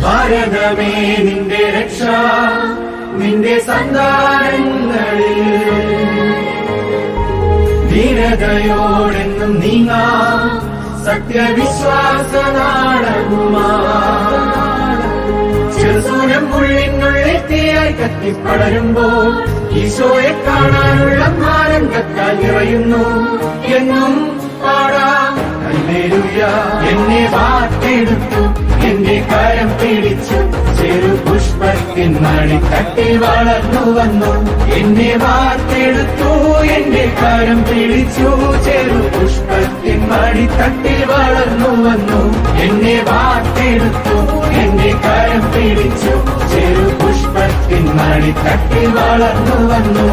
ഭാരതമേ നിന്റെ രക്ഷ നിന്റെ സന്താനങ്ങളിൽ ധീരതയോടെന്നും നീങ്ങാ സത്യവിശ്വാസ നാടകുമാ ചെറുസൂനം ഉള്ളിനുള്ളിൽ തീയായി കത്തിപ്പടരുമ്പോൾ ഈശോയെ കാണാനുള്ള ആനന്ദത്താൽ നിറയുന്നു എന്നും പാടാം ഹല്ലേലൂയ. എന്നെ വാർത്തെടുത്തു എന്റെ കരം പിടിച്ചു ചെറുപുഷ്പത്തിൻ മടിത്തട്ടിൽ വളർന്നു വന്നു. എന്നെ വാർത്തെടുത്തു എന്റെ കരം പിടിച്ചു ചെറുപുഷ്പത്തിൻ മടിത്തട്ടിൽ വളർന്നു വന്നു. എന്നെ വാർത്തെടുത്തു എന്റെ കരം പിടിച്ചു ചെറുപുഷ്പത്തിൻ മടിത്തട്ടിൽ വളർന്നു വന്നു.